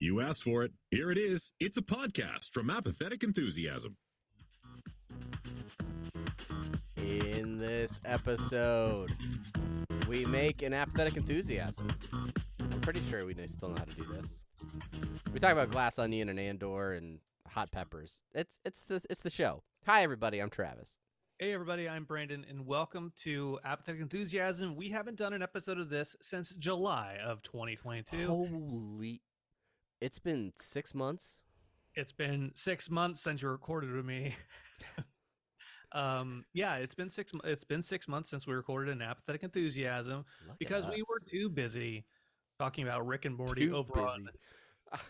You asked for it. Here it is. It's a podcast from Apathetic Enthusiasm. In this episode, we make an apathetic enthusiasm. I'm pretty sure we still know how to do this. We talk about glass onion and Andor and hot peppers. It's the show. Hi everybody, I'm Travis. Hey everybody, I'm Brandon, and welcome to Apathetic Enthusiasm. We haven't done an episode of this since July of 2022. Holy, it's been 6 months. It's been 6 months since you recorded with me. Yeah, it's been 6 months since we recorded an Apathetic Enthusiasm because we were too busy talking about Rick and Morty over on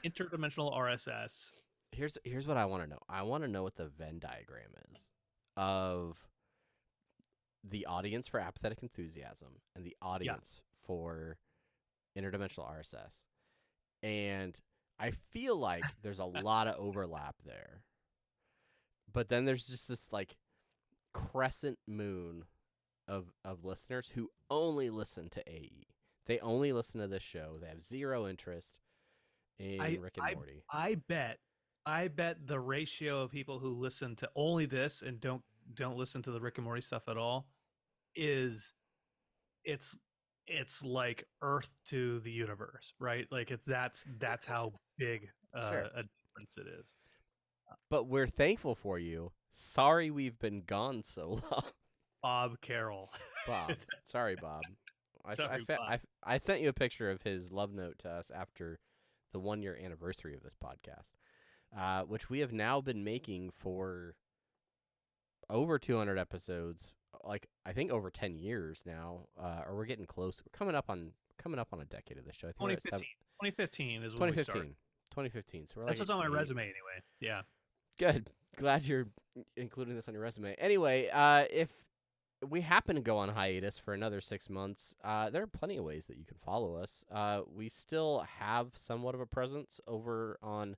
interdimensional RSS. Here's what I want to know. I want to know what the Venn diagram is of the audience for Apathetic Enthusiasm and the audience for interdimensional RSS. And I feel like there's a lot of overlap there. But then there's just this like crescent moon of listeners who only listen to AE. They only listen to this show. They have zero interest in Rick and Morty. I bet the ratio of people who listen to only this and don't listen to the Rick and Morty stuff at all is it's like Earth to the universe, right? Like that's how big Sure. a difference it is. But we're thankful for you. Sorry we've been gone so long. Bob Carroll. Bob. Sorry, Bob. Sorry, Bob. I sent you a picture of his love note to us after the 1-year anniversary of this podcast, which we have now been making for over 200 episodes, like I think over 10 years now, or we're getting close. We're coming up on a decade of this show. I think 2015 is when we started. 2015. So we're That's like what's on my resume anyway. Yeah. Good. Glad you're including this on your resume. Anyway, if we happen to go on hiatus for another 6 months, there are plenty of ways that you can follow us. We still have somewhat of a presence over on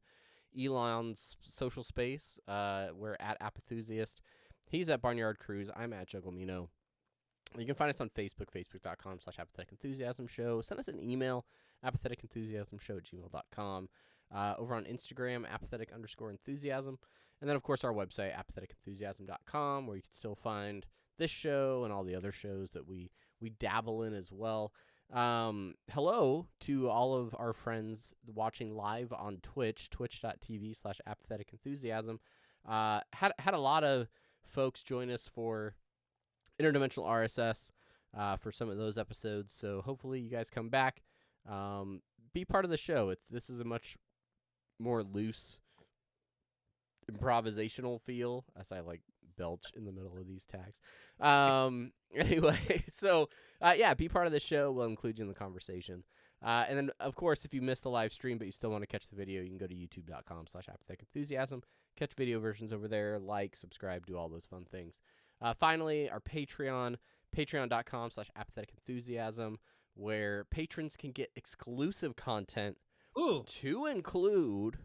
Elon's social space. We're at Apathusiast. He's at Barnyard Cruise. I'm at Jugglemino. You can find us on Facebook, facebook.com/Apathetic Enthusiasm Show. Send us an email, apatheticenthusiasmshow@gmail.com. Over on Instagram, apathetic_enthusiasm. And then, of course, our website, apatheticenthusiasm.com, where you can still find this show and all the other shows that we dabble in as well. Hello to all of our friends watching live on Twitch, twitch.tv/apatheticenthusiasm. Had a lot of folks join us for interdimensional RSS for some of those episodes, so hopefully you guys come back. Be part of the show. This is a much more loose improvisational feel, as I like belch in the middle of these tags. Anyway, so yeah, be part of the show. We'll include you in the conversation. And then, of course, if you missed the live stream but you still want to catch the video, you can go to youtube.com/apatheticenthusiasm. Catch video versions over there, like, subscribe, do all those fun things. Finally, our Patreon, patreon.com/apatheticenthusiasm, where patrons can get exclusive content to include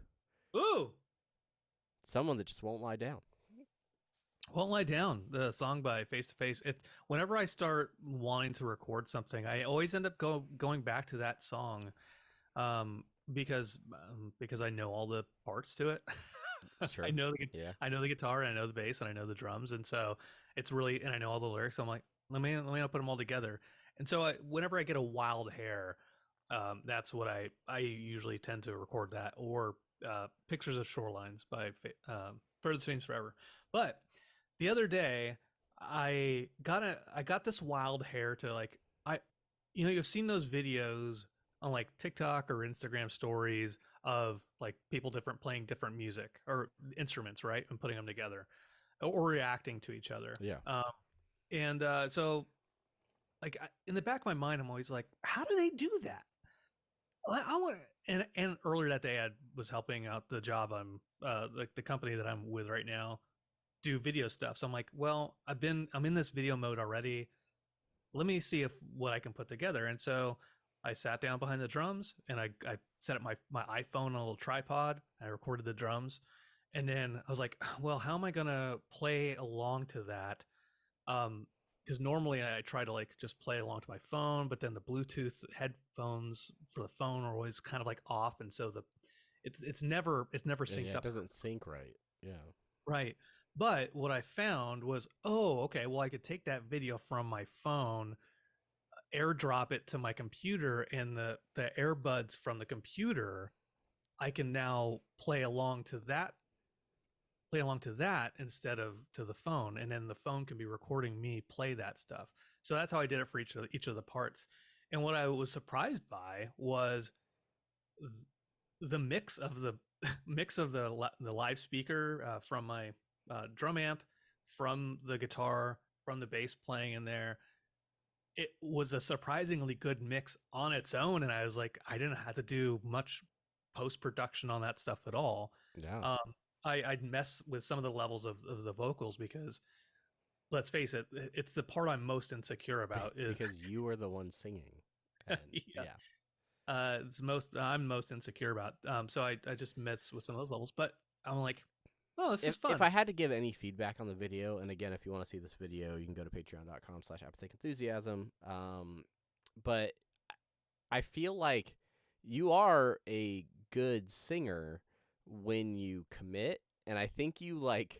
someone that just won't lie down. Won't Lie Down, the song by Face to Face. Whenever I start wanting to record something, I always end up going back to that song, because I know all the parts to it. Sure. I know the guitar, and I know the bass, and I know the drums, and so it's really, and I know all the lyrics. So I'm like, let me put them all together. And so whenever I get a wild hair, that's what I usually tend to record that, or Pictures of Shorelines by Further Streams Forever. But the other day, I got this wild hair to like, you've seen those videos on like TikTok or Instagram stories of like people playing different music or instruments, right, and putting them together or reacting to each other. Yeah. So like in the back of my mind, I'm always like, how do they do that? I want, and earlier that day I was helping out the job I'm like the company that I'm with right now do video stuff. So I'm like, well, I'm in this video mode already. Let me see what I can put together. And so I sat down behind the drums and I set up my iPhone on a little tripod. I recorded the drums, and then I was like, well, how am I gonna play along to that? because normally I try to like just play along to my phone, but then the Bluetooth headphones for the phone are always kind of like off, and so it's never synced it up doesn't sync right. Yeah. right. But what I found was, oh, okay, well I could take that video from my phone, airdrop it to my computer, and the earbuds from the computer, I can now play along to that instead of to the phone, and then the phone can be recording me play that stuff. So that's how I did it for each of the parts. And what I was surprised by was the mix of the the live speaker from my drum amp, from the guitar, from the bass playing in there. It was a surprisingly good mix on its own, and I was like, I didn't have to do much post production on that stuff at all. Yeah. I'd mess with some of the levels of the vocals because, let's face it, it's the part I'm most insecure about. Because you are the one singing. And, yeah. It's I'm most insecure about. So I just mess with some of those levels, but I'm like, oh, this is fun. If I had to give any feedback on the video, and again, if you want to see this video, you can go to patreon.com/apatheticenthusiasm. But I feel like you are a good singer when you commit, and I think you let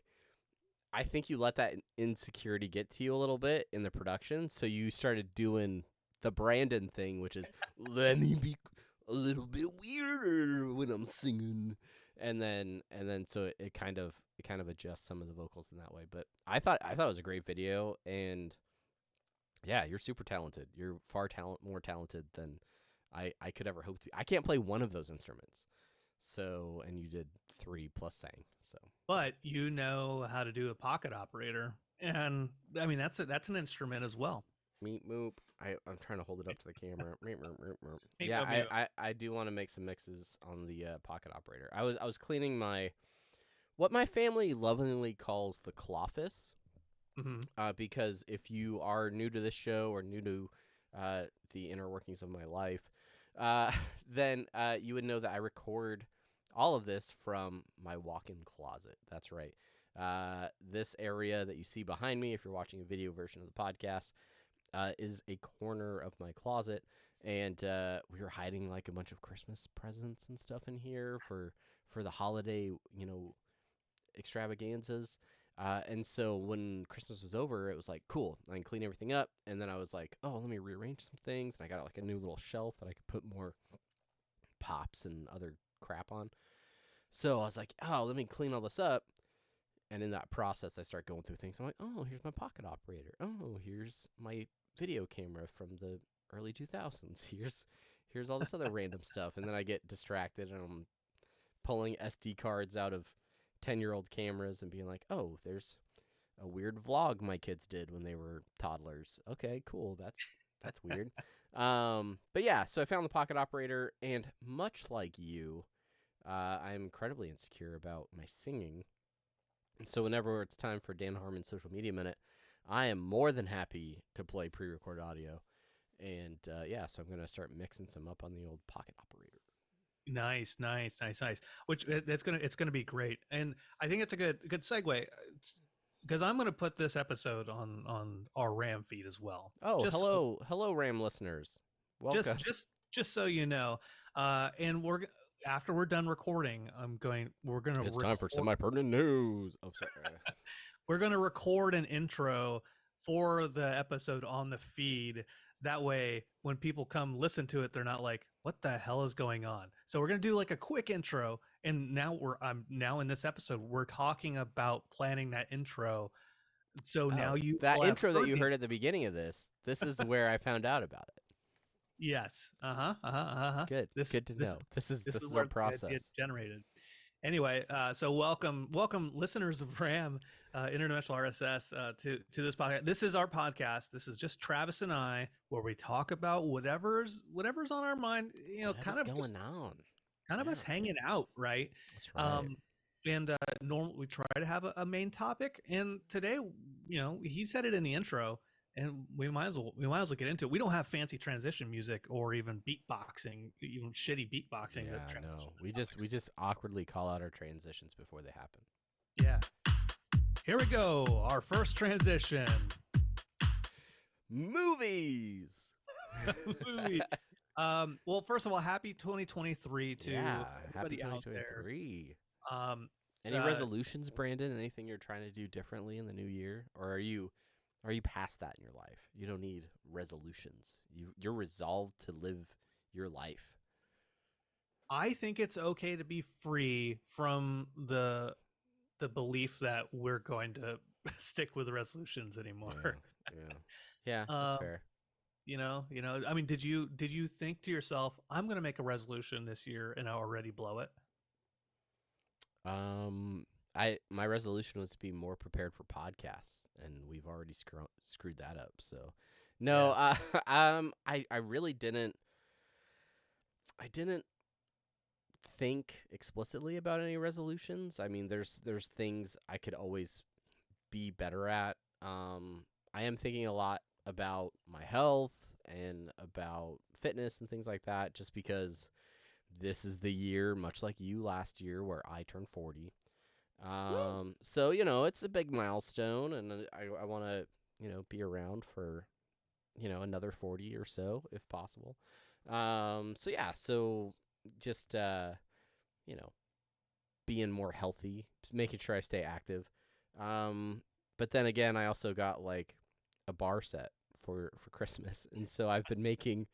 that insecurity get to you a little bit in the production, so you started doing the Brandon thing, which is let me be a little bit weirder when I'm singing, and then so it kind of adjusts some of the vocals in that way. But I thought it was a great video, and yeah, you're super talented. You're far more talented than I could ever hope to be. I can't play one of those instruments. So, and you did 3 plus sang. So, but you know how to do a pocket operator, and I mean that's an instrument as well. Meep moop. I'm trying to hold it up to the camera. Yeah, I do want to make some mixes on the pocket operator. I was cleaning what my family lovingly calls the clofus. Mm-hmm. Because if you are new to this show or new to the inner workings of my life, then you would know that I record all of this from my walk-in closet. That's right. This area that you see behind me, if you're watching a video version of the podcast, is a corner of my closet, and we were hiding like a bunch of Christmas presents and stuff in here for the holiday, extravaganzas. And so when Christmas was over, it was like, cool, I can clean everything up. And then I was like, oh, let me rearrange some things. And I got like a new little shelf that I could put more pops and other crap on. So I was like, oh, let me clean all this up. And in that process, I start going through things. I'm like, oh, here's my pocket operator. Oh, here's my video camera from the early 2000s. Here's all this other random stuff. And then I get distracted, and I'm pulling SD cards out of 10-year-old cameras and being like, oh, there's a weird vlog my kids did when they were toddlers. Okay, cool. That's weird. But yeah, so I found the pocket operator, and much like you, I'm incredibly insecure about my singing. So whenever it's time for Dan Harmon's Social Media Minute, I am more than happy to play pre-recorded audio. And yeah, so I'm going to start mixing some up on the old pocket operator. Nice. Which it's gonna be great, and I think it's a good segue, because I'm gonna put this episode on our RAM feed as well. Oh, hello, RAM listeners. Welcome. Just so you know, and after we're done recording, it's time for semi-pertinent news. Oh, sorry. We're gonna record an intro for the episode on the feed. That way, when people come listen to it, they're not like, what the hell is going on? So we're going to do like a quick intro. And now now in this episode, we're talking about planning that intro. So now that intro that you heard at the beginning of this is where I found out about it. Yes. Good. Good to know. This is our process. It generated. Anyway, so welcome listeners of RAM, Interdimensional RSS, to this podcast. This is our podcast. This is just Travis and I, where we talk about whatever's on our mind. Kind of us hanging out, right? That's right. And normally we try to have a main topic. And today, he said it in the intro, and we might as well get into it. We don't have fancy transition music or even beatboxing, even shitty beatboxing. Yeah, no. We just awkwardly call out our transitions before they happen. Yeah. Here we go. Our first transition. Movies. Movies. Well, first of all, happy 2023 to happy everybody out there. 2023. Um, Any resolutions, Brandon? Anything you're trying to do differently in the new year, or are you past that in your life? You don't need resolutions. You're resolved to live your life. I think it's okay to be free from the belief that we're going to stick with resolutions anymore. Yeah, that's fair. You know. I mean, did you think to yourself, I'm going to make a resolution this year and I already blow it? My resolution was to be more prepared for podcasts, and we've already screwed that up. So, no, I really didn't. I didn't think explicitly about any resolutions. I mean, there's things I could always be better at. I am thinking a lot about my health and about fitness and things like that, just because this is the year, much like you last year, where I turned 40. So, it's a big milestone, and I want to, be around for, another 40 or so, if possible. So just, being more healthy, just making sure I stay active. But then again, I also got like a bar set for Christmas, and so I've been making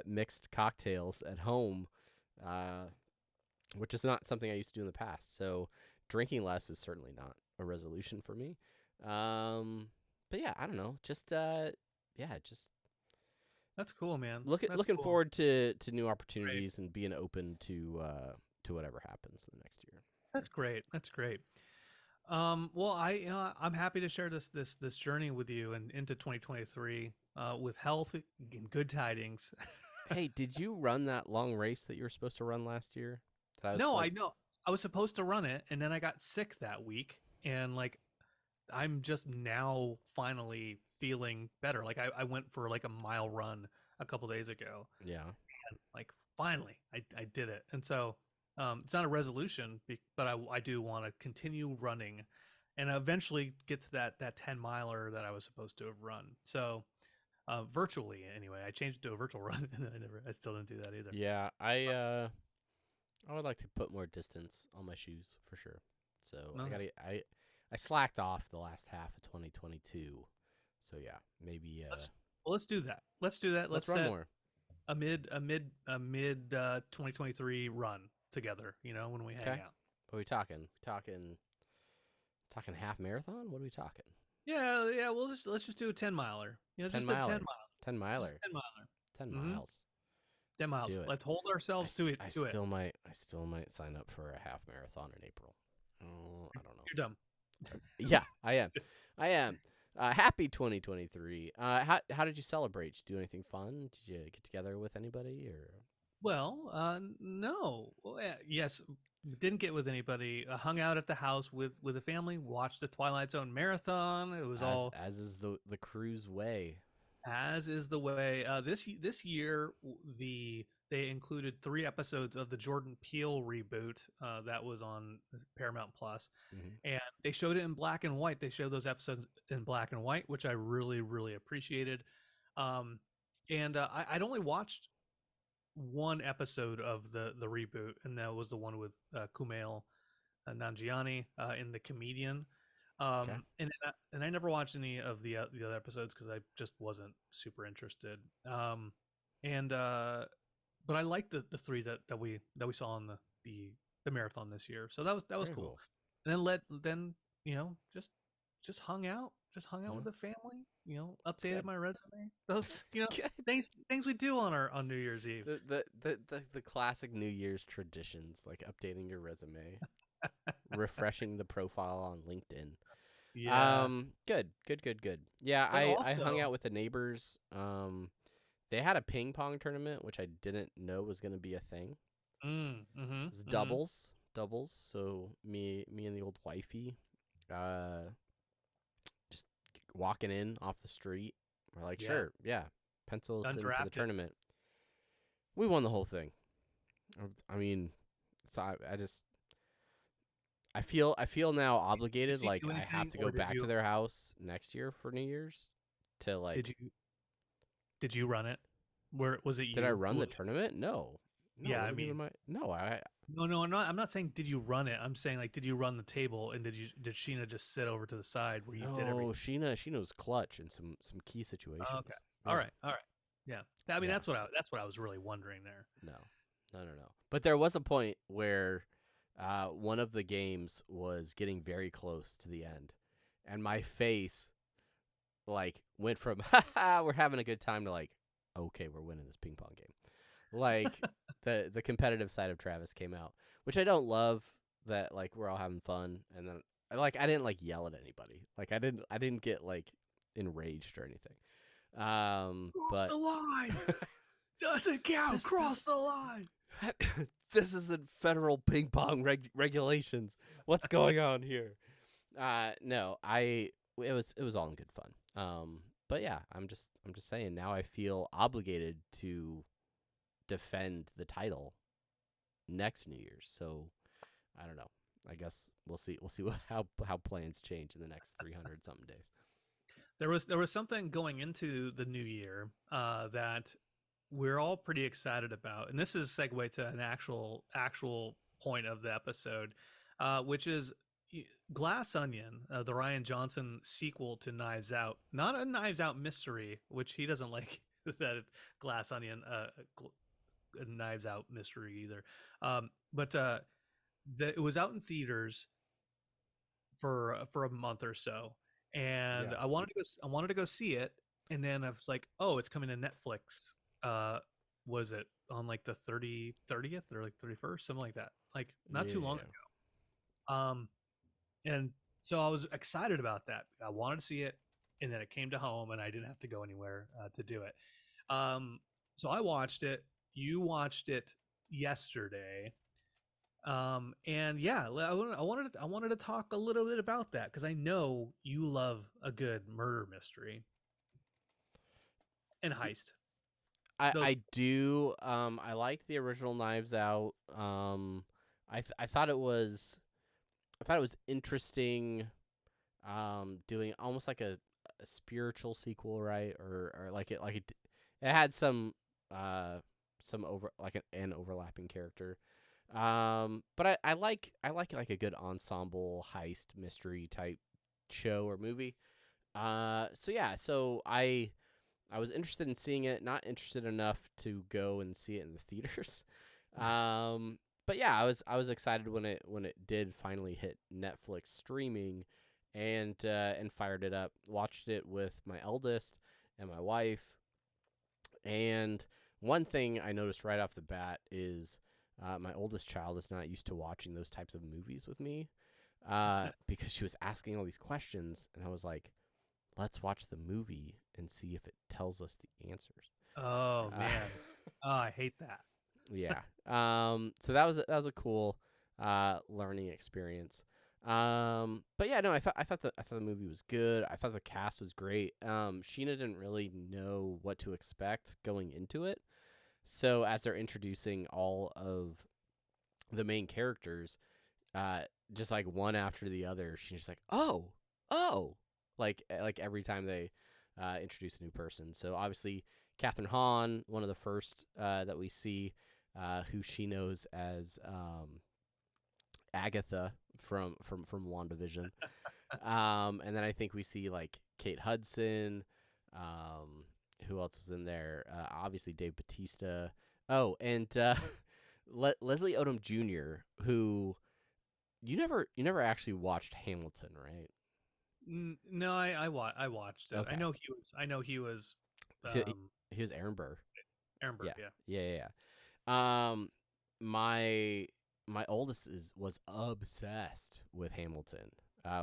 mixed cocktails at home, which is not something I used to do in the past. So drinking less is certainly not a resolution for me. But yeah, I don't know. Just That's cool, man. Looking forward to new opportunities and being open to whatever happens in the next year. That's great. Well, I'm happy to share this journey with you and into 2023 with health and good tidings. Hey, did you run that long race that you were supposed to run last year? I know. I was supposed to run it, and then I got sick that week, and like I'm just now finally feeling better. Like I went for like a mile run a couple days ago. Yeah. And like finally I did it. And so it's not a resolution, but I do want to continue running and eventually get to that 10 miler that I was supposed to have run. So virtually anyway, I changed it to a virtual run, and I still didn't do that either. Yeah. I would like to put more distance on my shoes for sure. So I slacked off the last half of 2022. So yeah, maybe. Let's do that. Let's run more. A mid 2023 run together. When we hang out. What are we talking? Talking half marathon? What are we talking? Yeah. Well, let's just do a 10 miler. 10 just miler. a 10 mile. 10 miler. 10 miler. 10 Mm-hmm. miles. 10 miles. Let's hold ourselves to it. I still might sign up for a half marathon in April. Oh, I don't know. You're dumb. Yeah, I am. Happy 2023. How did you celebrate? Did you do anything fun? Did you get together with anybody or? Well, no. Well, yes, didn't get with anybody. Hung out at the house with the family. Watched the Twilight Zone marathon. It was as is the cruise way. As is the way. This year, they included 3 episodes of the Jordan Peele reboot that was on Paramount Plus, and they showed it in black and white. They showed those episodes in black and white, which I really, really appreciated. And I'd only watched one episode of the reboot, and that was the one with Kumail Nanjiani in The Comedian. And I never watched any of the other episodes because I just wasn't super interested. But I liked the 3 that we saw in the marathon this year. So that was cool. And then just hung out with the family. Updated my resume. Those things we do on New Year's Eve. The classic New Year's traditions, like updating your resume. Refreshing the profile on LinkedIn. Yeah. Good. Yeah, I hung out with the neighbors. They had a ping pong tournament, which I didn't know was going to be a thing. It was doubles. So me and the old wifey, just walking in off the street. We're like, sure, yeah, pencils in for the tournament. We won the whole thing. I mean, so I feel now obligated, like I have to go back to their house next year for New Year's to like. Did you run it? Where was it? You Did I run the was- tournament? No, no, Yeah, it I wasn't even mean, my. No, I. no. I'm not saying did you run it. I'm saying like did you run the table and did Sheena just sit over to the side where you did No, everything? Sheena was clutch in some key situations. Okay. Yeah. All right. Yeah. I mean Yeah. that's what I was really wondering there. No, no. But there was a point where one of the games was getting very close to the end, and my face like went from we're having a good time to like, okay, we're winning this ping pong game. Like the competitive side of Travis came out, which I don't love. That like we're all having fun, and then I didn't like yell at anybody. Like I didn't get like enraged or anything. Cross But the line. Doesn't count. Cross the line. this isn't federal ping pong regulations. What's going on here? No, it was all in good fun. But yeah, I'm just saying now I feel obligated to defend the title next New Year's. So I don't know. I guess we'll see how plans change in the next 300 something days. There was something going into the new year that we're all pretty excited about, and this is a segue to an actual point of the episode, which is Glass Onion, the Ryan Johnson sequel to Knives Out. Not a Knives Out mystery, which he doesn't like that Glass Onion, a Knives Out mystery either. But it was out in theaters for a month or so, and Yeah. I wanted to go see it, and then I was like, oh, it's coming to Netflix. Was it on like the 30th or like 31st, something like that, like not too long ago. And so I was excited about that. I wanted to see it, and then it came to home, and I didn't have to go anywhere to do it. So I watched it. You watched it yesterday. And yeah, I wanted to talk a little bit about that because I know you love a good murder mystery and heist. I do. I like the original Knives Out. I thought it was interesting. Doing almost like a spiritual sequel, right? Or it had some an overlapping character. But I like like a good ensemble heist mystery type show or movie. So yeah, so I was interested in seeing it, not interested enough to go and see it in the theaters. But yeah, I was excited when it did finally hit Netflix streaming, and fired it up. Watched it with my eldest and my wife, and one thing I noticed right off the bat is my oldest child is not used to watching those types of movies with me, because she was asking all these questions, and I was like, let's watch the movie and see if it tells us the answers. Oh man, oh, I hate that. Yeah. So that was a cool learning experience. But yeah, no, I thought the movie was good. I thought the cast was great. Sheena didn't really know what to expect going into it. So as they're introducing all of the main characters, just like one after the other, she's just like, oh, like every time they introduce a new person. So obviously, Catherine Hahn, one of the first that we see, who she knows as Agatha from WandaVision. And then I think we see like Kate Hudson. Who else is in there? Obviously Dave Bautista. Oh, and Leslie Odom Jr., who you never actually watched Hamilton, right? No, I watched it. Okay. I know he was. He was Aaron Burr. Aaron Burr, yeah. Yeah. My oldest was obsessed with Hamilton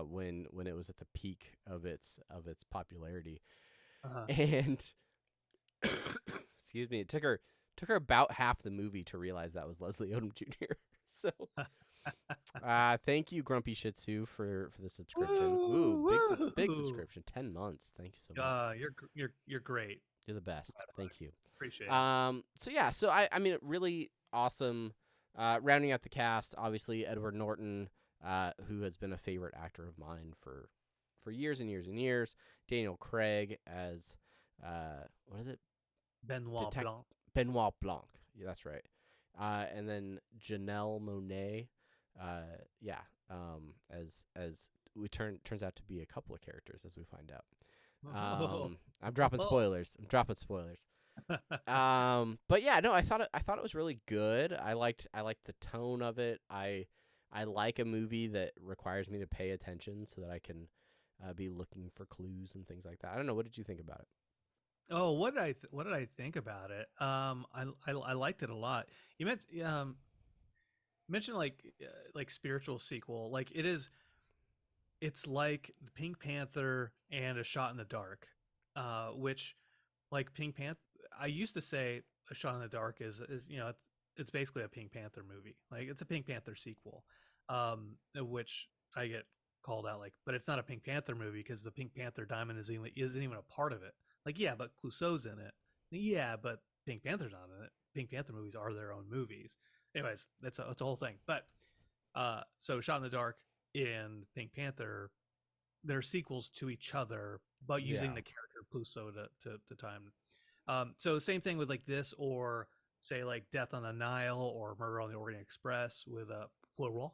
when it was at the peak of its popularity. Uh-huh. And excuse me, it took her about half the movie to realize that was Leslie Odom Jr. So thank you, Grumpy Shih Tzu, for the subscription. Ooh, big subscription, 10 months. Thank you so much. You're great. You're the best. Thank you. Appreciate it. So yeah, I mean, really awesome. Rounding out the cast, obviously Edward Norton, who has been a favorite actor of mine for for years and years and years. Daniel Craig as what is it? Benoit Blanc. Benoit Blanc. Yeah, that's right. And then Janelle Monáe, as we turns out to be a couple of characters as we find out. I'm dropping spoilers. But yeah, no, I thought it was really good. I liked the tone of it. I like a movie that requires me to pay attention so that I can be looking for clues and things like that. I don't know. What did you think about it? Oh, what did I think about it? I liked it a lot. You mentioned like spiritual sequel. Like it's like the Pink Panther and A Shot in the Dark, which like Pink Panther. I used to say A Shot in the Dark is it's basically a Pink Panther movie. Like it's a Pink Panther sequel, which I get called out like, but it's not a Pink Panther movie because the Pink Panther diamond isn't even a part of it. Like, yeah, but Clouseau's in it. Yeah, but Pink Panther's not in it. Pink Panther movies are their own movies. Anyways, that's a whole thing. But so Shot in the Dark and Pink Panther, they're sequels to each other, but using the character of Clouseau to time. So same thing with like this, or say like Death on the Nile or Murder on the Orient Express with Poirot.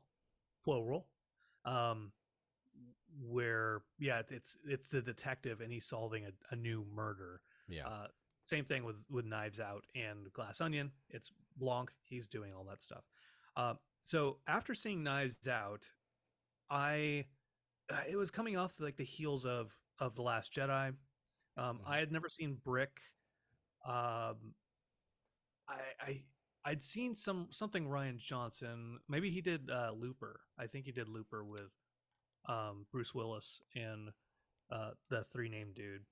Where it's the detective and he's solving a new murder. Same thing with Knives Out and Glass Onion. It's Blanc, he's doing all that stuff. So after seeing Knives Out, it was coming off like the heels of The Last Jedi. I had never seen Brick. I'd seen something Rian Johnson. Maybe he did Looper. I think he did Looper with Bruce Willis and the three named dude,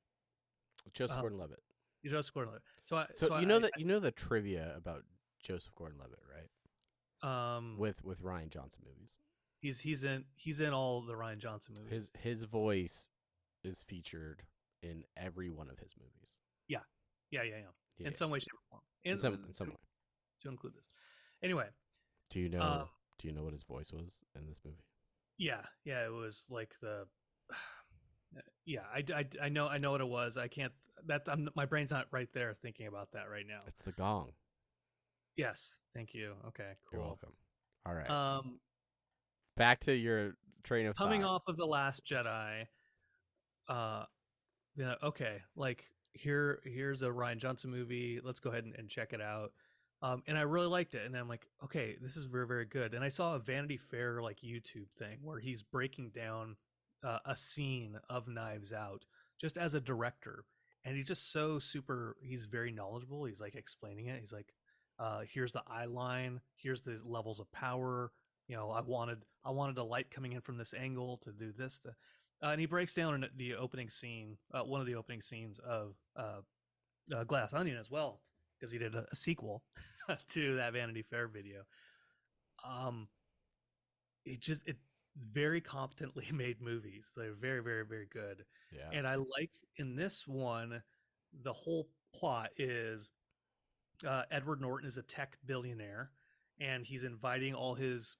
Joseph Gordon-Levitt. Joseph Gordon-Levitt. So you know the trivia about Joseph Gordon-Levitt, right? With Rian Johnson movies. He's in all the Rian Johnson movies. His voice is featured in every one of his movies. Yeah. In some way, shape, or form. In some way. To include this. Anyway. Do you know what his voice was in this movie? Yeah, it was like the. Yeah, I know what it was. I can't. My brain's not right there thinking about that right now. It's the gong. Yes, thank you. Okay, cool. You're welcome. All right. Back to your train of coming thought. off of The Last Jedi. Okay, like here's a Rian Johnson movie. Let's go ahead and check it out. And I really liked it. And then I'm like, okay, this is very, very good. And I saw a Vanity Fair like YouTube thing where he's breaking down a scene of Knives Out just as a director. And he's just so super, he's very knowledgeable. He's like explaining it. He's like, here's the eye line. Here's the levels of power. I wanted a light coming in from this angle to do this. And he breaks down the opening scene, one of the opening scenes of Glass Onion as well, because he did a sequel to that Vanity Fair video. It very competently made movies. They're very, very, very good. Yeah. And I like in this one, the whole plot is Edward Norton is a tech billionaire, and he's inviting all his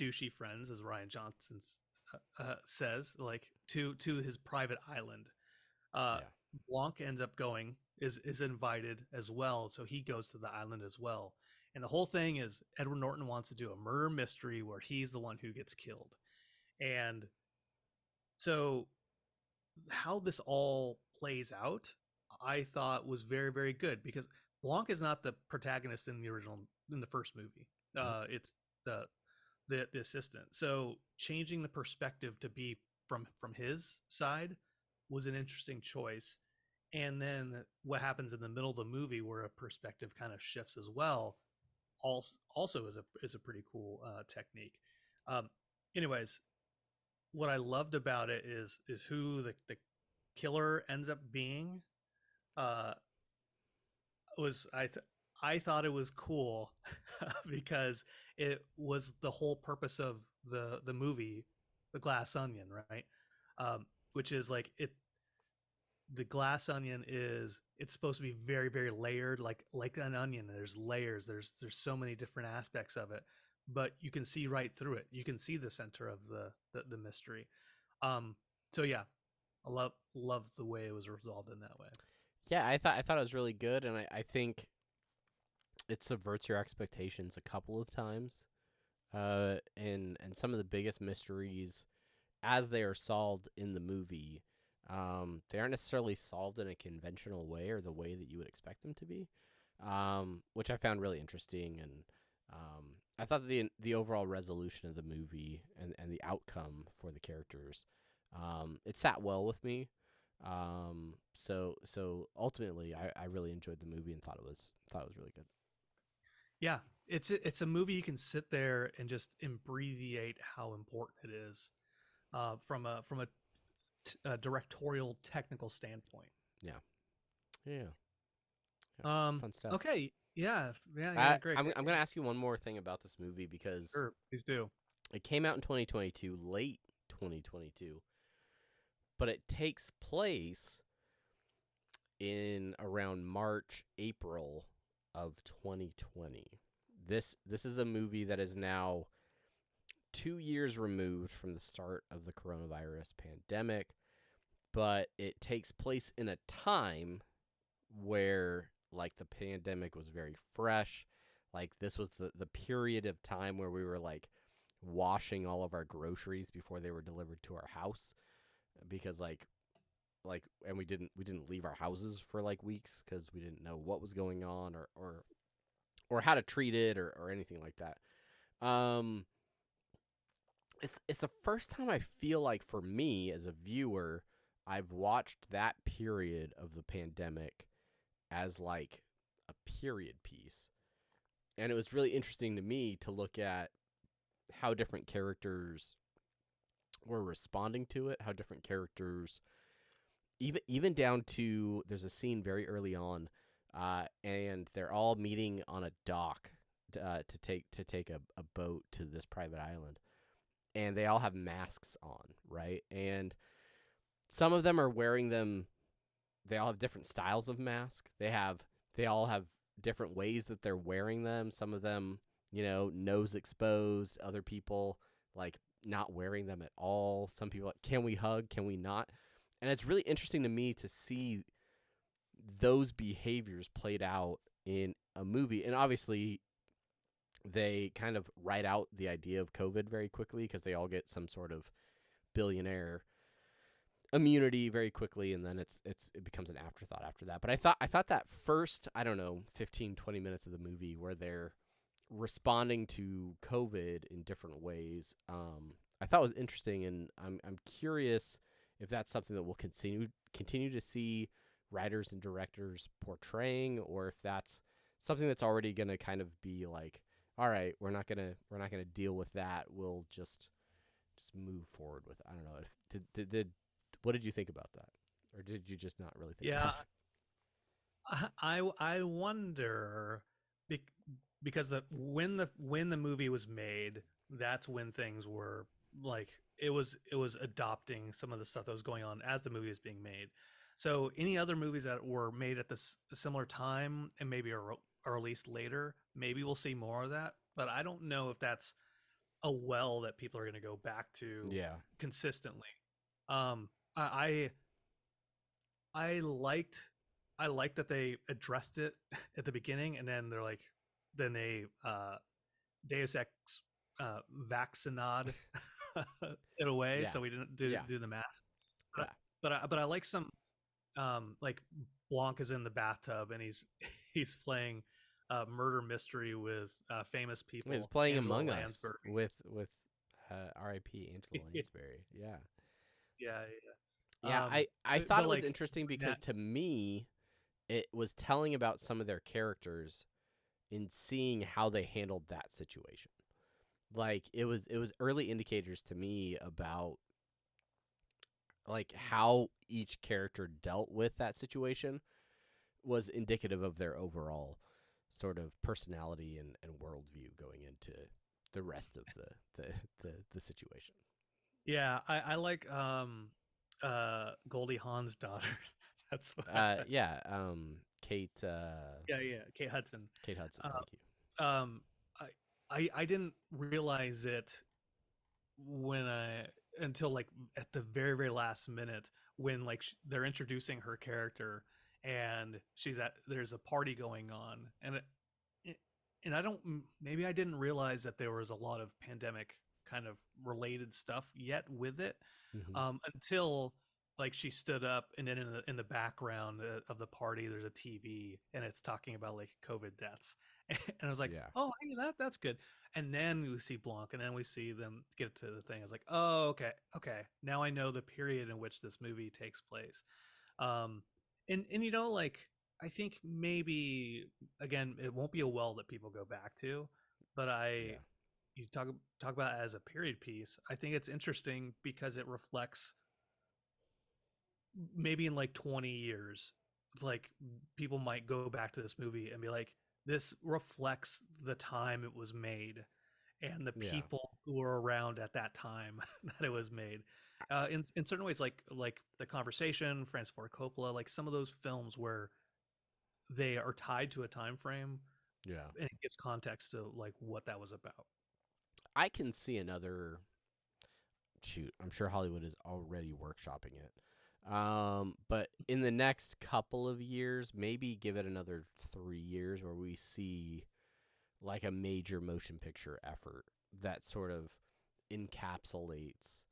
douchey friends, as Rian Johnson says, like to his private island. Blanc ends up going. Is invited as well, so he goes to the island as well. And the whole thing is Edward Norton wants to do a murder mystery where he's the one who gets killed. And so how this all plays out, I thought was very, very good, because Blanc is not the protagonist in the first movie. It's the assistant. So changing the perspective to be from his side was an interesting choice. And then what happens in the middle of the movie, where a perspective kind of shifts as well, also is a pretty cool technique. Anyways, what I loved about it is who the killer ends up being. I thought it was cool because it was the whole purpose of the movie, The Glass Onion, right? Which is like the Glass Onion it's supposed to be very, very layered, like an onion. There's layers. There's so many different aspects of it, but you can see right through it. You can see the center of the mystery. So yeah, I love the way it was resolved in that way. Yeah, I thought it was really good, and I think it subverts your expectations a couple of times. And some of the biggest mysteries, as they are solved in the movie, they aren't necessarily solved in a conventional way or the way that you would expect them to be, which I found really interesting. And I thought the overall resolution of the movie and the outcome for the characters, it sat well with me. So ultimately, I really enjoyed the movie and thought it was really good. Yeah, it's a movie you can sit there and just abbreviate how important it is, from a directorial technical standpoint. Yeah, yeah, yeah. Um, Fun stuff. okay, yeah, great. I'm gonna ask you one more thing about this movie because Sure, please do. it came out in 2022, late 2022, but it takes place in around March, April of 2020. This is a movie that is now 2 years removed from the start of the coronavirus pandemic, but it takes place in a time where like the pandemic was very fresh. Like this was the period of time where we were like washing all of our groceries before they were delivered to our house because and we didn't leave our houses for like weeks because we didn't know what was going on or how to treat it or anything like that. Um, it's the first time I feel like for me as a viewer, I've watched that period of the pandemic as like a period piece. And it was really interesting to me to look at how different characters were responding to it, how different characters even down to there's a scene very early on, and they're all meeting on a dock to take a boat to this private island, and they all have masks on, right? And some of them are wearing them. They all have different styles of mask. They all have different ways that they're wearing them. Some of them, nose exposed. Other people like not wearing them at all. Some people like, can we hug? Can we not? And it's really interesting to me to see those behaviors played out in a movie. And obviously, they kind of write out the idea of COVID very quickly because they all get some sort of billionaire immunity very quickly, and then it becomes an afterthought after that. But I thought that first, I don't know, 15, 20 minutes of the movie where they're responding to COVID in different ways, I thought was interesting, and I'm curious if that's something that we'll continue to see writers and directors portraying, or if that's something that's already going to kind of be like, all right, we're not gonna deal with that. We'll just move forward with it. I don't know. Did what did you think about that, or did you just not really think? Yeah, about it? I wonder because when the movie was made, that's when things were like it was adopting some of the stuff that was going on as the movie was being made. So any other movies that were made at this similar time and maybe are released later, maybe we'll see more of that. But I don't know if that's a well that people are going to go back to Yeah. consistently. Um, I I liked that they addressed it at the beginning, and then they're like, then they Deus Ex vaccinad it away, Yeah. so we didn't Yeah. do the math. Yeah. But I like some like Blanc is in the bathtub and he's playing murder mystery with famous people. He's playing Angela Among Us Lansbury. with R.I.P. Angela Lansbury. Yeah. Yeah. Yeah, I But thought it was like interesting because that, to me, it was telling about some of their characters in seeing how they handled that situation. Like it was early indicators to me about like how each character dealt with that situation was indicative of their overall sort of personality and worldview going into the rest of the situation. yeah, I like Goldie Hawn's daughter. That's what Yeah, Kate yeah, Kate Hudson. Kate Hudson, Uh, thank you. um, I didn't realize it when I until like at the very very last minute when like they're introducing her character and there's a party going on it, and I don't maybe I didn't realize that there was a lot of pandemic kind of related stuff yet with it Hmm. until like she stood up and then in the background of the party there's a TV and it's talking about like COVID deaths and I was like, Yeah. oh, hey, that's good. And then we see Blanc, and then we see them get to the thing. I was like, oh, okay. Now I know the period in which this movie takes place. Um, and like I think maybe again it won't be a well that people go back to, but Yeah. you talk about it as a period piece. I think it's interesting because it reflects maybe in like 20 years, like people might go back to this movie and be like, this reflects the time it was made and the Yeah. people who were around at that time that it was made. In certain ways, like The Conversation, Francis Ford Coppola, like some of those films where they are tied to a time frame Yeah. and it gives context to like what that was about. I can see another shoot. I'm sure Hollywood is already workshopping it. But in the next couple of years, maybe give it another 3 years where we see like a major motion picture effort that sort of encapsulates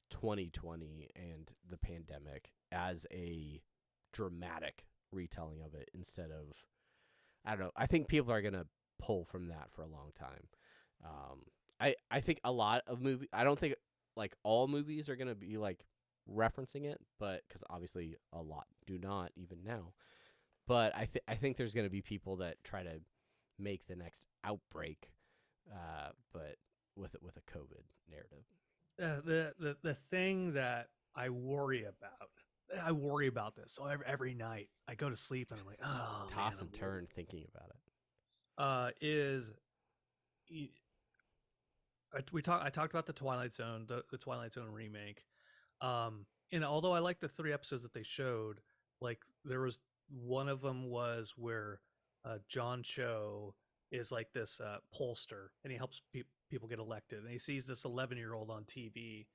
2020 and the pandemic as a dramatic retelling of it instead of, I don't know. I think people are going to pull from that for a long time. I think a lot of movies, I don't think like all movies are going to be like referencing it, but because obviously a lot do not even now. But I think there's going to be people that try to make the next outbreak, but with a COVID narrative. The thing that I worry about this. So every night I go to sleep and I'm like, oh man, Toss and turn thinking about it. is I talked about the Twilight Zone, the Twilight Zone remake. And although I liked the 3 episodes that they showed, like there was one of them was where John Cho is like this pollster and he helps people get elected, and he sees this 11-year-old on TV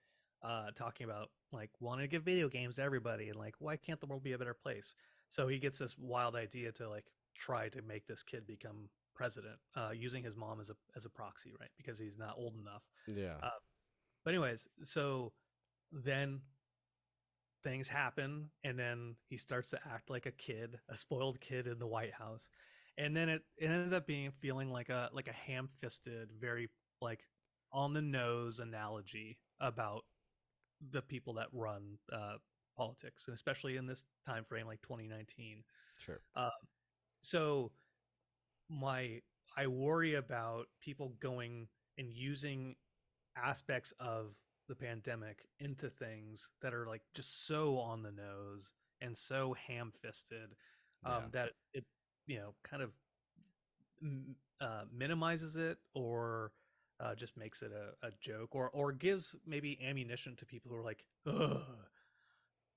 talking about like wanting to give video games to everybody and like why can't the world be a better place. So he gets this wild idea to like try to make this kid become president using his mom as a proxy, right? Because he's not old enough. Yeah. Uh, but anyways, so then things happen and then he starts to act like a kid, a spoiled kid in the White House. And then it ends up being feeling like a ham-fisted, very like on the nose analogy about the people that run politics, and especially in this time frame like 2019. Sure. Um, so my I worry about people going and using aspects of the pandemic into things that are like just so on the nose and so ham-fisted Yeah. that it kind of minimizes it or just makes it a joke or gives maybe ammunition to people who are like, ugh,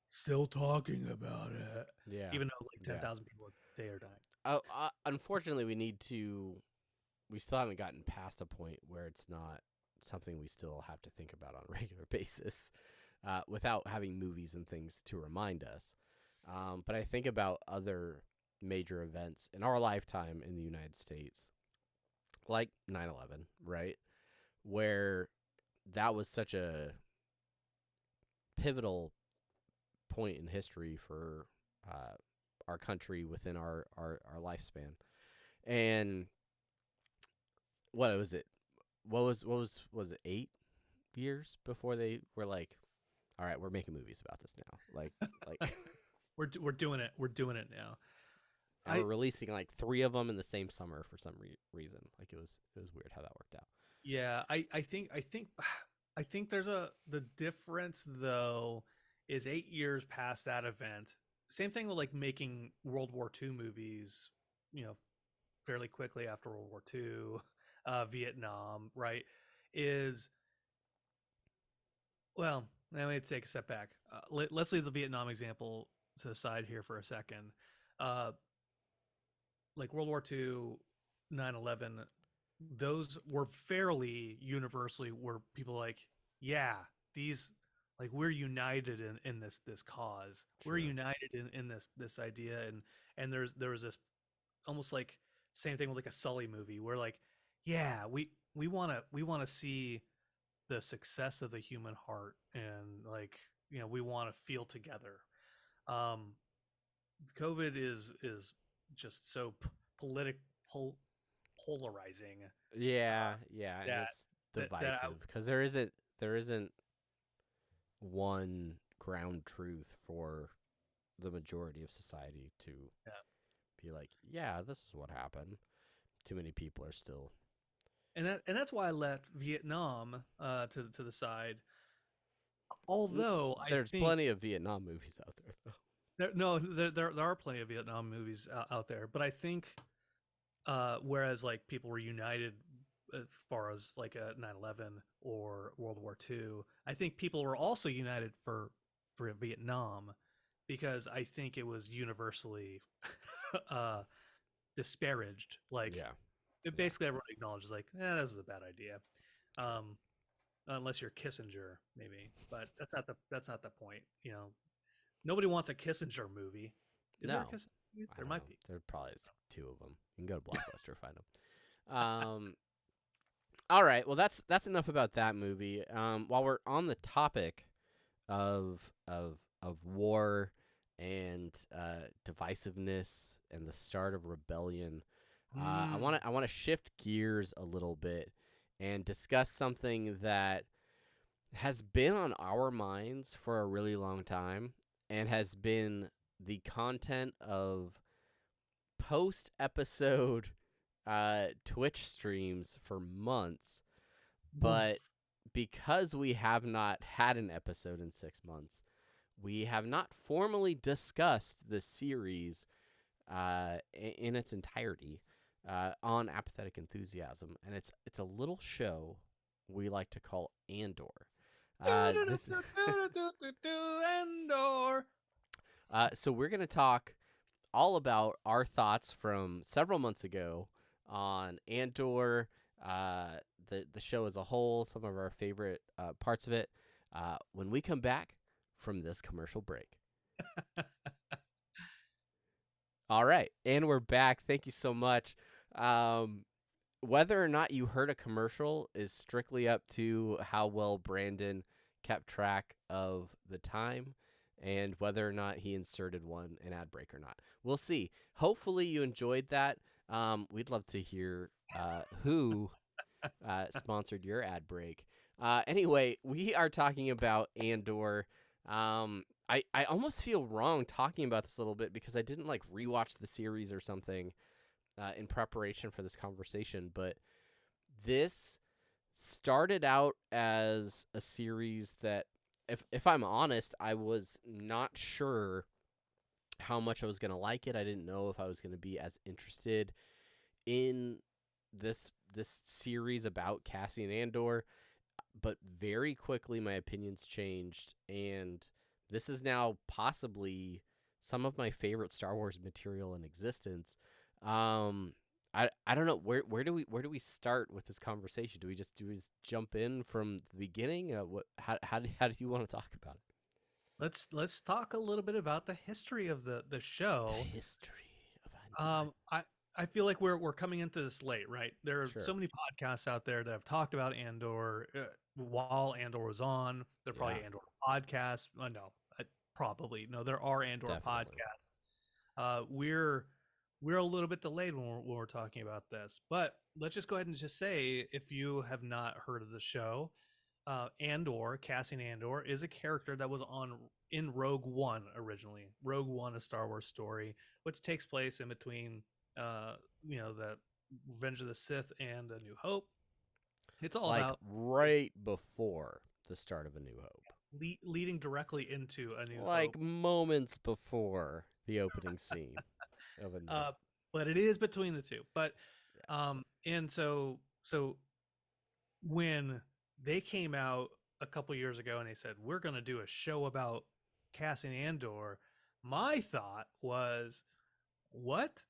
still talking about it, Yeah. even though like Yeah. 10,000 people a day are dying. Unfortunately, we still haven't gotten past a point where it's not something we still have to think about on a regular basis without having movies and things to remind us. But I think about other major events in our lifetime in the United States, like 9/11, right? Where that was such a pivotal point in history for our country within our lifespan. And what was it? Was it 8 years before they were like, all right, we're making movies about this now. Like We're doing it. We're doing it now. and we're releasing like 3 of them in the same summer for some reason. Like it was weird how that worked out. Yeah, I think the difference though is 8 years past that event. Same thing with like making World War II movies, you know, fairly quickly after World War II, Vietnam, right? Is well, let me take a step back. Let's leave the Vietnam example to the side here for a second. Uh, like World War II, 9/11, those were fairly universally where people like, yeah, these like we're united in this cause. We're True. united in this idea, and there was this almost like same thing with like a Sully movie where like, yeah, we want to see the success of the human heart, and like, we want to feel together. um COVID is just so politic pol- polarizing, uh Yeah, yeah, and that it's that divisive because there isn't one ground truth for the majority of society to yeah. be like, yeah, this is what happened. Too many people are still. And that's why I left Vietnam to the side. N- Although I There's think plenty of Vietnam movies out there, though. no, there are plenty of Vietnam movies out there, but I think whereas like people were united as far as like a 9/11 or World War II, I think people were also united for Vietnam, because I think it was universally uh, disparaged. Like Yeah, yeah, basically everyone acknowledges like, that was a bad idea. true. Um, unless you're Kissinger, maybe, but that's not the point. Nobody wants a Kissinger movie. Is there a No, Kissinger movie? I There don't know. might be. There probably is two of them. You can go to Blockbuster find them. All right. Well, that's enough about that movie. While we're on the topic of war and divisiveness and the start of rebellion, I Mm. want to shift gears a little bit and discuss something that has been on our minds for a really long time and has been the content of post episode Twitch streams for months, but Months. because we have not had an episode in 6 months, we have not formally discussed the series in its entirety on Apathetic Enthusiasm, and it's a little show we like to call Andor. This Andor. So we're gonna talk all about our thoughts from several months ago on Andor, the show as a whole, some of our favorite parts of it. When we come back from this commercial break. All right, and we're back. Thank you so much. Um, whether or not you heard a commercial is strictly up to how well Brandon kept track of the time and whether or not he inserted an ad break or not. We'll see. Hopefully you enjoyed that. We'd love to hear who sponsored your ad break. Anyway, we are talking about Andor. I almost feel wrong talking about this a little bit because I didn't like rewatch the series or something in preparation for this conversation, but this started out as a series that, if I'm honest, I was not sure how much I was going to like it. I didn't know if I was going to be as interested in this series about Cassian Andor, but very quickly my opinions changed, and this is now possibly some of my favorite Star Wars material in existence. I don't know where do we start with this conversation? Do we just jump in from the beginning? How do you want to talk about it? Let's talk a little bit about the history of the show. The history of Andor. I feel like we're coming into this late, right? There are Sure. so many podcasts out there that have talked about Andor while Andor was on. There are Yeah, probably Andor podcasts. No, probably no. There are Andor definitely. podcasts. We're a little bit delayed when we're talking about this, but let's just go ahead and just say, if you have not heard of the show, Andor, Cassian Andor, is a character that was on in Rogue One originally. Rogue One, a Star Wars story, which takes place in between, the Revenge of the Sith and A New Hope. It's all Like about right before the start of A New Hope. leading directly into A New Like Hope. moments before the opening scene of A New Uh, Hope. but it is between the two. But Yeah. and so when they came out a couple years ago and they said we're going to do a show about Cassian Andor, my thought was, what?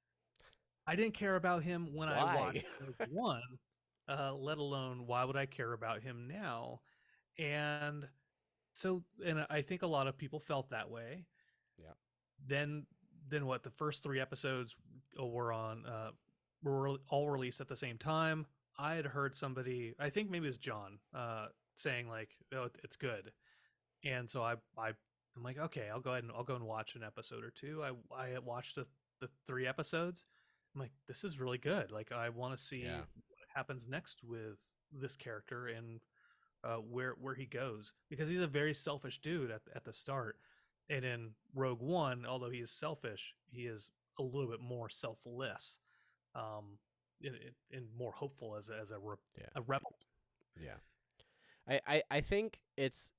I didn't care about him when I watched Why? Rogue One, let alone why would I care about him now? And and I think a lot of people felt that way. Yeah. Then what? The first 3 episodes were were all released at the same time. I had heard somebody, I think maybe it was John, saying like, "Oh, it's good," and so I'm like, okay, I'll go and watch an episode or two. I watched the 3 episodes. I'm like, this is really good. Like, I want to see Yeah. what happens next with this character and where he goes, because he's a very selfish dude at the start. And in Rogue One, although he is selfish, he is a little bit more selfless, um, and more hopeful as Yeah. a rebel. Yeah. I think it's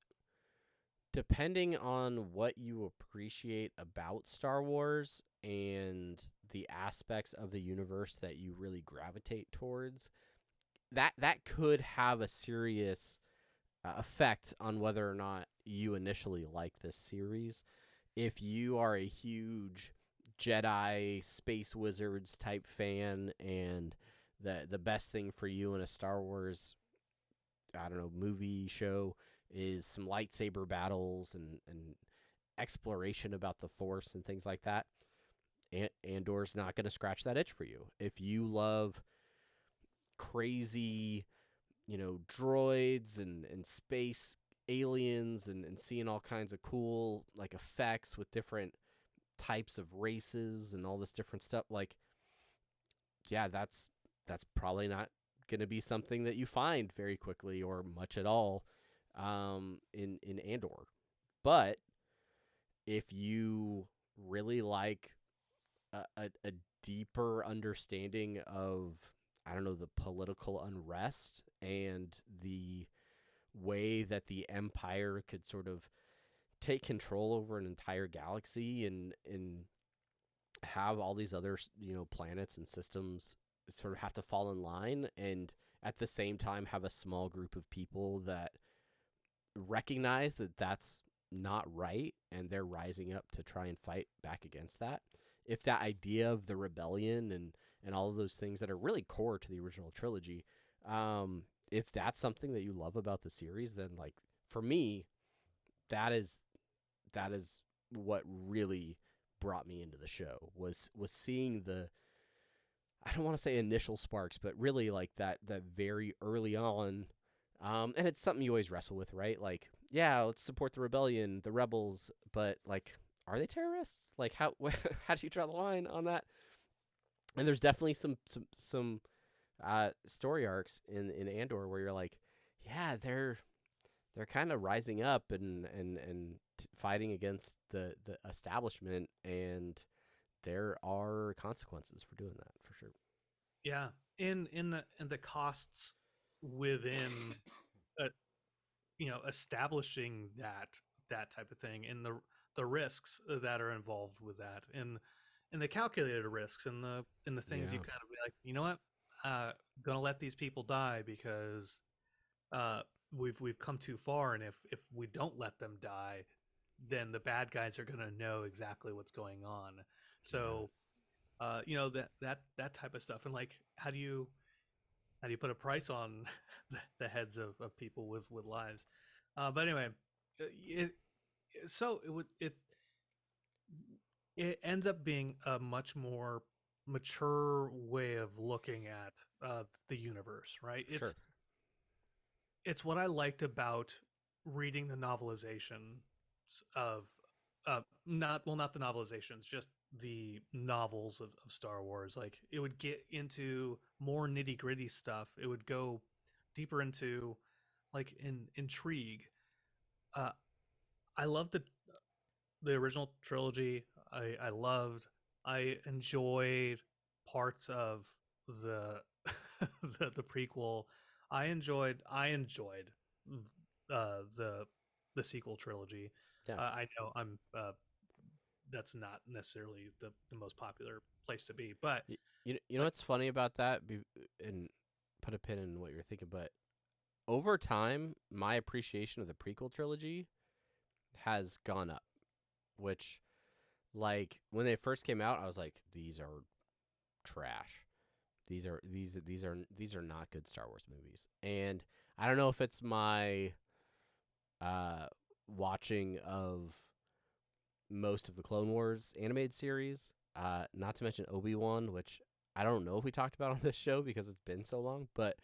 depending on what you appreciate about Star Wars and the aspects of the universe that you really gravitate towards, that could have a serious effect on whether or not you initially like this series. If you are a huge Jedi space wizards type fan, and the best thing for you in a Star Wars, I don't know, movie show is some lightsaber battles and exploration about the Force and things like that, Andor's not going to scratch that itch for you. If you love crazy, droids and space aliens and seeing all kinds of cool like effects with different types of races and all this different stuff, like, yeah, that's probably not going to be something that you find very quickly or much at all in Andor. But if you really like a deeper understanding of, I don't know, the political unrest and the way that the Empire could sort of take control over an entire galaxy and have all these other, planets and systems sort of have to fall in line, and at the same time have a small group of people that recognize that that's not right and they're rising up to try and fight back against that. If that idea of the rebellion and all of those things that are really core to the original trilogy, if that's something that you love about the series, then, like, for me, that is what really brought me into the show was seeing the, I don't want to say initial sparks, but really like that very early on. And it's something you always wrestle with, right? Like, yeah, let's support the rebellion, the rebels, but like, are they terrorists? Like, how how do you draw the line on that? And there's definitely some story arcs in Andor where you're like, yeah, they're kind of rising up and fighting against the establishment, and there are consequences for doing that, for sure. Yeah, in the costs within, uh, establishing that type of thing, and the risks that are involved with that, and the calculated risks, and the things you Yeah. kind of be like, you know what, gonna let these people die because uh, we've come too far, and if we don't let them die, then the bad guys are gonna know exactly what's going on. Yeah. So that type of stuff, and like, how do you put a price on the heads of people with lives? But anyway, it so it ends up being a much more mature way of looking at the universe, right? Sure. It's what I liked about reading the novelization of not the novelizations, just the novels of Star Wars. Like, it would get into more nitty gritty stuff. It would go deeper into like intrigue. Uh, I loved the original trilogy. I enjoyed parts of the the prequel. I enjoyed the sequel trilogy. Yeah. I know I'm that's not necessarily the most popular place to be, but You know like, what's funny about that? And put a pin in what you're thinking, but over time, my appreciation of the prequel trilogy has gone up. Which, like, when they first came out, I was like, these are trash. These are not good Star Wars movies. And I don't know if it's my watching of most of the Clone Wars animated series, not to mention Obi-Wan, which I don't know if we talked about on this show because it's been so long, but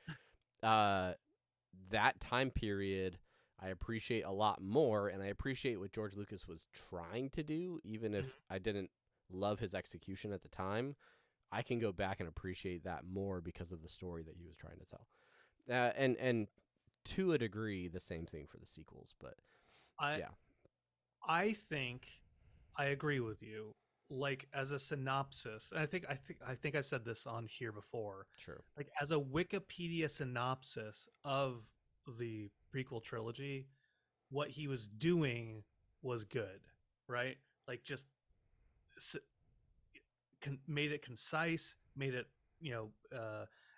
that time period I appreciate a lot more, and I appreciate what George Lucas was trying to do, even if I didn't love his execution at the time. I can go back and appreciate that more because of the story that he was trying to tell. And to a degree, the same thing for the sequels, but yeah. I think I agree with you. Like as a synopsis, and I think I've said this on here before. Sure. Like as a Wikipedia synopsis of the prequel trilogy, what he was doing was good, right? Like just made it concise, made it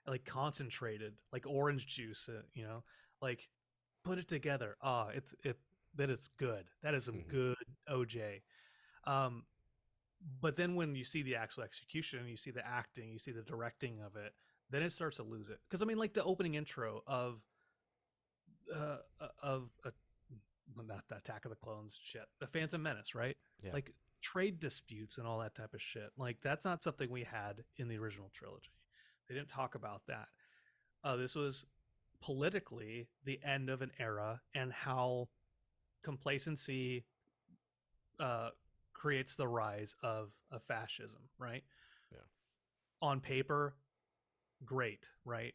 like concentrated, like orange juice, like put it together. That is good. That is some good OJ. But then when you see the actual execution, you see the acting, you see the directing of it, then it starts to lose it. Because I mean, like the opening intro of not the Attack of the Clones shit, the Phantom Menace, right? Yeah. Like trade disputes and all that type of shit. Like that's not something we had in the original trilogy. They didn't talk about that. This was politically the end of an era and how complacency creates the rise of fascism, right? Yeah. On paper, great, right?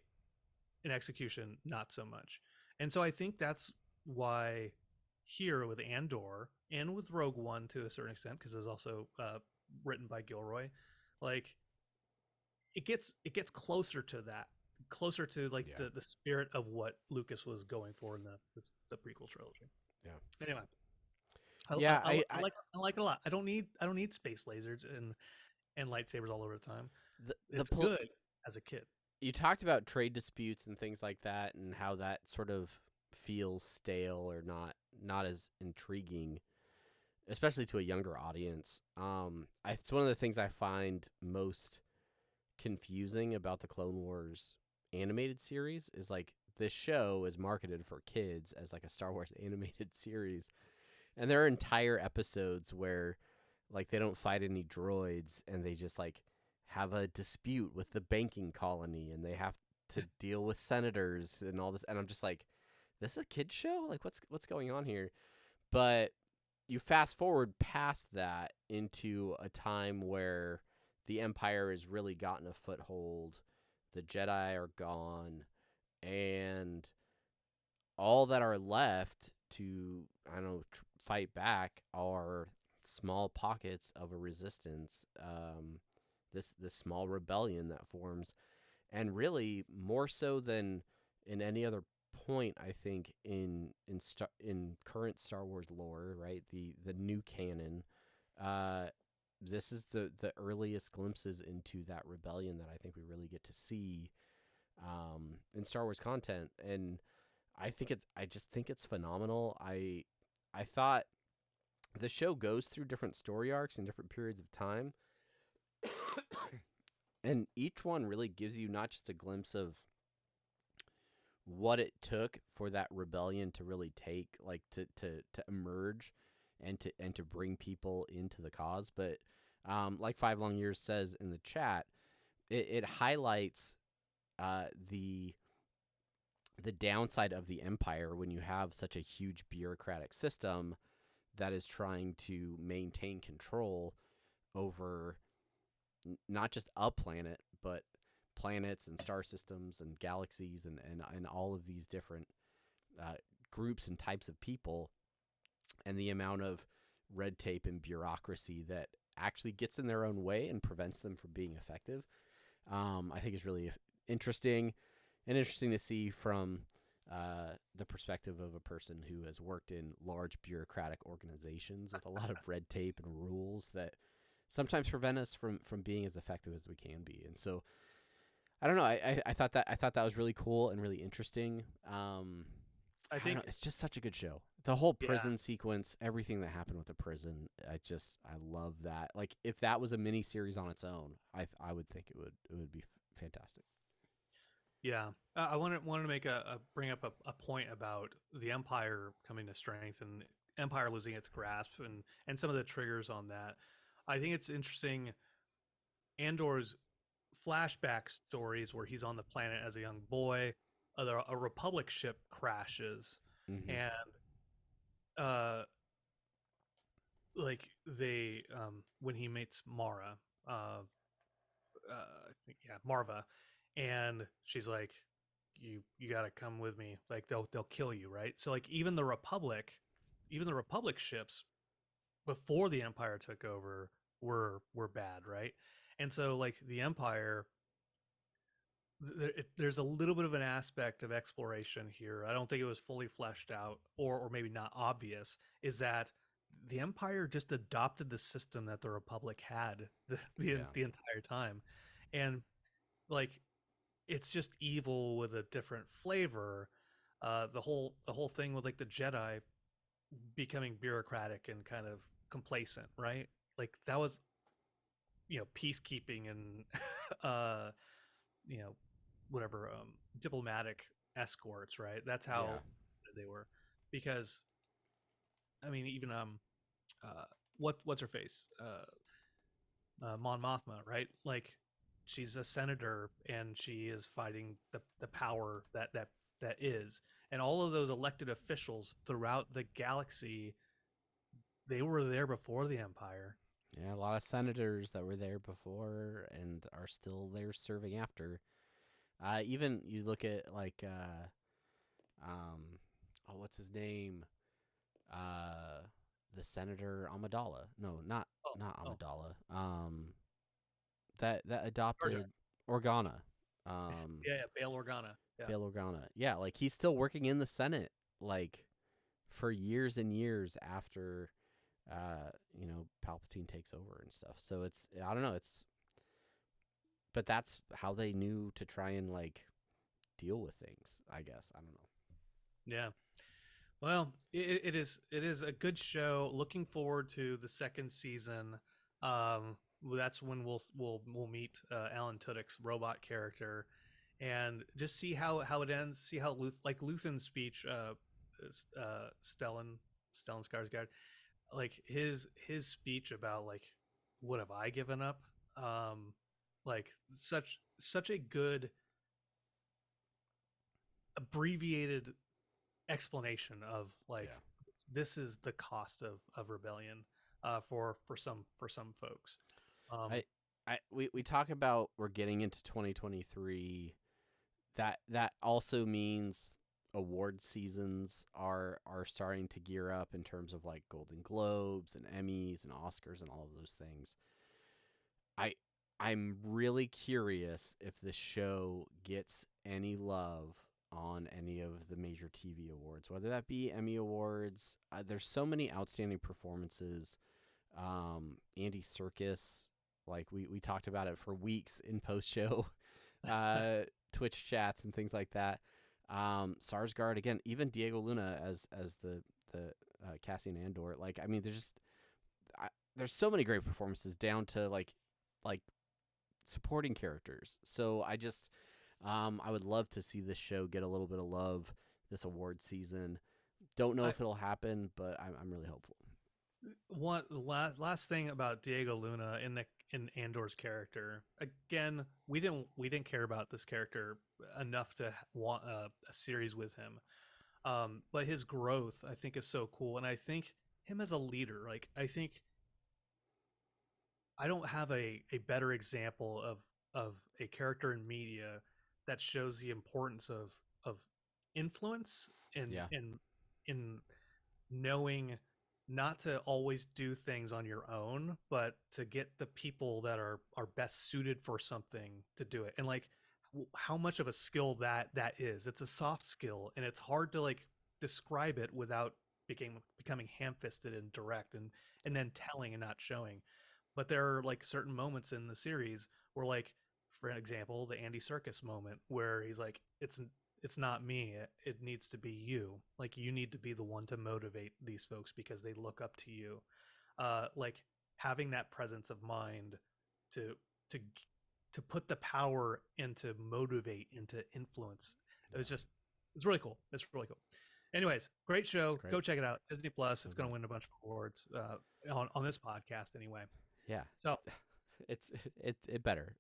In execution, not so much. And so I think that's why here with Andor and with Rogue One to a certain extent, because it's also written by Gilroy, like it gets closer to that, closer to like the spirit of what Lucas was going for in the prequel trilogy. Yeah. Anyway. I like it a lot. I don't need space lasers and lightsabers all over the time. It's good as a kid. You talked about trade disputes and things like that, and how that sort of feels stale or not as intriguing, especially to a younger audience. It's one of the things I find most confusing about the Clone Wars animated series is like this show is marketed for kids as like a Star Wars animated series. And there are entire episodes where like they don't fight any droids and they just like have a dispute with the banking colony and they have to deal with senators and all this. And I'm just like, this is a kid's show? Like what's going on here? But you fast forward past that into a time where the Empire has really gotten a foothold. The Jedi are gone, and all that are left to, I don't know, fight back are small pockets of a resistance, this small rebellion that forms, and really more so than in any other point, I think in current Star Wars lore, right? The new canon, this is the earliest glimpses into that rebellion that I think we really get to see in Star Wars content, and I just think it's phenomenal. I thought the show goes through different story arcs in different periods of time, and each one really gives you not just a glimpse of what it took for that rebellion to really take, like to emerge and to bring people into the cause, but like 5 Long Years says in the chat, it highlights the downside of the Empire when you have such a huge bureaucratic system that is trying to maintain control over not just a planet, but planets and star systems and galaxies and all of these different groups and types of people, and the amount of red tape and bureaucracy that actually gets in their own way and prevents them from being effective. I think is really interesting to see from the perspective of a person who has worked in large bureaucratic organizations with a lot of red tape and rules that sometimes prevent us from being as effective as we can be. And so I don't know. I thought that was really cool and really interesting. I think it's just such a good show. The whole prison sequence, everything that happened with the prison, I love that. Like if that was a mini series on its own, I would think it would be fantastic. Yeah, I wanted to make bring up a point about the Empire coming to strength and Empire losing its grasp and some of the triggers on that. I think it's interesting. Andor's flashback stories where he's on the planet as a young boy, a Republic ship crashes, Mm-hmm. and uh, like they when he meets Mara, uh, I think yeah, Marva, and she's like, you got to come with me. Like they'll kill you, right? So like even the Republic ships before the Empire took over were bad, right? And so like the Empire, there's a little bit of an aspect of exploration here. I don't think it was fully fleshed out, or maybe not obvious. Is that the Empire just adopted the system that the Republic had Yeah. the entire time, and like it's just evil with a different flavor. The whole thing with like the Jedi becoming bureaucratic and kind of complacent, right? Like that was peacekeeping and uh you know whatever diplomatic escorts, right? That's Yeah. how they were. Because I mean, even uh what's her face, Mon Mothma, right? Like she's a senator and she is fighting the power that is, and all of those elected officials throughout the galaxy, they were there before the Empire. Yeah, a lot of senators that were there before and are still there serving after. Even you look at like oh, what's his name? Uh, the Senator Amidala. No, Oh, not oh, Amidala. That Jar Jar. adopted Organa. Um, Yeah, yeah, Bail Organa. Yeah, Bail Organa. Yeah, like he's still working in the Senate, like for years and years after, Palpatine takes over and stuff. So it's I don't know. But that's how they knew to try and like deal with things. I guess I don't know. yeah. Well, it is a good show. Looking forward to the second season. That's when we'll meet Alan Tudyk's robot character, and just see how it ends. See how Luthen's speech, Stellan Skarsgård, like his speech about like what have I given up? Like such a good abbreviated explanation of like Yeah. this is the cost of rebellion for some folks. I um we talk about we're getting into 2023. That also means award seasons are starting to gear up in terms of like Golden Globes and Emmys and Oscars and all of those things. I I'm really curious if this show gets any love on any of the major TV awards, whether that be Emmy awards. There's so many outstanding performances. Andy Serkis, like we talked about it for weeks in post show uh, Twitch chats and things like that. Sarsgaard again, even Diego Luna as the Cassian Andor. Like I mean, there's so many great performances down to like supporting characters. So I would love to see this show get a little bit of love this award season. Don't know I, if it'll happen, but I'm really hopeful. one last thing about Diego Luna in Andor's character. Again, we didn't care about this character enough to want a series with him. But his growth I think is so cool, and I think him as a leader, like I don't have a better example of a character in media that shows the importance of influence Yeah, in knowing not to always do things on your own, but to get the people that are best suited for something to do it. And like how much of a skill that is. It's a soft skill, and it's hard to like describe it without becoming ham-fisted and direct and then telling and not showing. But there are like certain moments in the series where, like, for example, the Andy Serkis moment where he's like, it's not me, it needs to be you. Like you need to be the one to motivate these folks because they look up to you. Like having that presence of mind to to put the power and to motivate and to influence. It's really cool. It's really cool. Anyways, great show. Great. Go check it out. Disney Plus. It's going to win a bunch of awards on this podcast anyway. Yeah. So it better.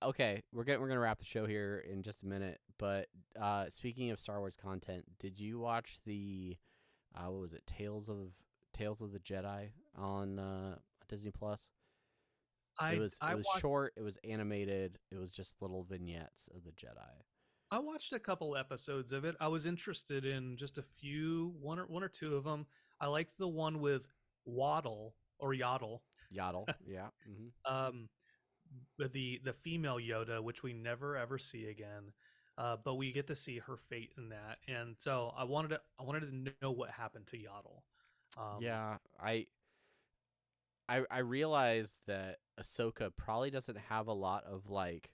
Okay, we're gonna wrap the show here in just a minute. But speaking of Star Wars content, did you watch the what was it, Tales of the Jedi on Disney Plus? It was short. It was animated. It was just little vignettes of the Jedi. I watched a couple episodes of it. I was interested in just a few, one or two of them. I liked the one with Waddle or Yaddle. Yaddle, yeah. Mm-hmm. With the female Yoda, which we never ever see again, but we get to see her fate in that, and so I wanted to know what happened to Yaddle. Yeah, I realized that Ahsoka probably doesn't have a lot of like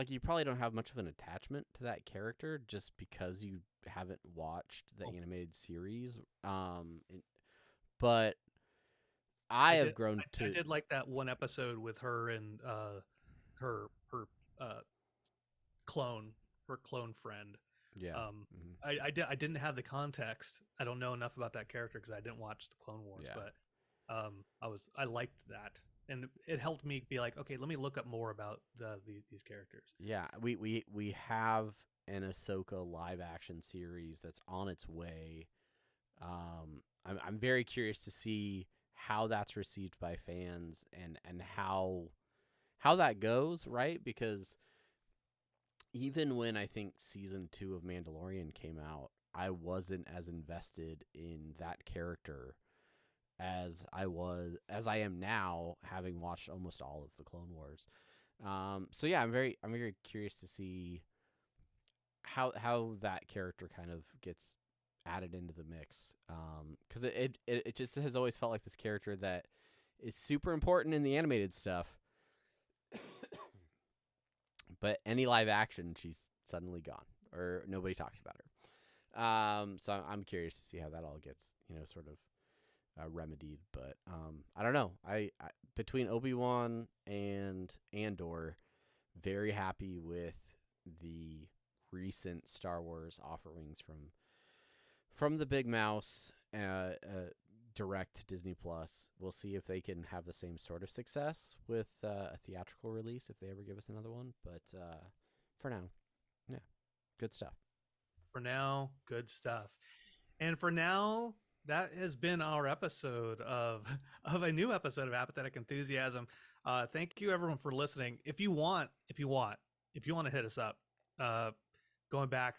you probably don't have much of an attachment to that character just because you haven't watched the animated series. But I did like that one episode with her and her clone friend. Yeah. I didn't have the context. I don't know enough about that character because I didn't watch the Clone Wars. Yeah. But I liked that, and it helped me be like, okay, let me look up more about these characters. Yeah, we have an Ahsoka live action series that's on its way. I'm very curious to see how that's received by fans and how that goes, right? Because even when I think season 2 of Mandalorian came out, I wasn't as invested in that character as I am now, having watched almost all of the Clone Wars. So yeah, I'm very curious to see how that character kind of gets added into the mix. Because it just has always felt like this character that is super important in the animated stuff, but any live action, she's suddenly gone or nobody talks about her. So I'm curious to see how that all gets, sort of remedied. But I don't know. I between Obi-Wan and Andor, very happy with the recent Star Wars offerings from the Big Mouse direct to Disney Plus. We'll see if they can have the same sort of success with a theatrical release if they ever give us another one. But for now, yeah, good stuff. For now, good stuff. And for now, that has been our episode of a new episode of Apathetic Enthusiasm. Thank you everyone for listening. If you want to hit us up, going back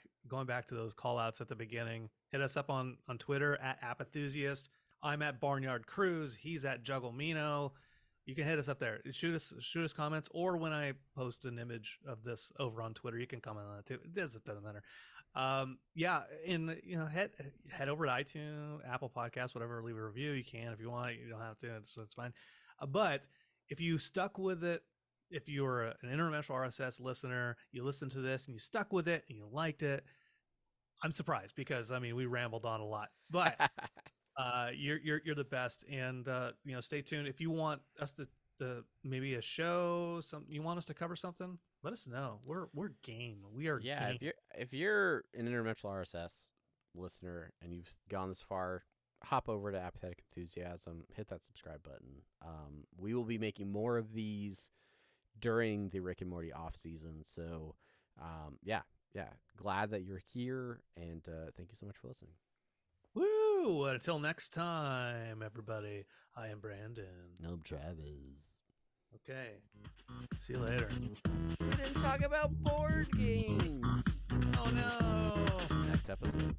to those call outs at the beginning, hit us up on Twitter at Apathusiast. I'm at Barnyard Cruise. He's at Jugglemino. You can hit us up there. Shoot us comments, or when I post an image of this over on Twitter, you can comment on it too. It doesn't matter. Yeah, and head over to iTunes, Apple Podcasts, whatever. Leave a review. You can if you want. You don't have to. It's fine. But if you stuck with it, if you're an Interdimensional RSS listener, you listened to this and you stuck with it and you liked it, I'm surprised because we rambled on a lot, but you're the best. And stay tuned. If you want us to maybe a show, you want us to cover something, let us know. We're game. We are game. If you're an Interdimensional RSS listener and you've gone this far, hop over to Apathetic Enthusiasm, hit that subscribe button. We will be making more of these during the Rick and Morty off season. So yeah, glad that you're here, and thank you so much for listening. Woo! Until next time, everybody. I am Brandon. I'm Travis. Okay. See you later. We didn't talk about board games. Oh no. Next episode.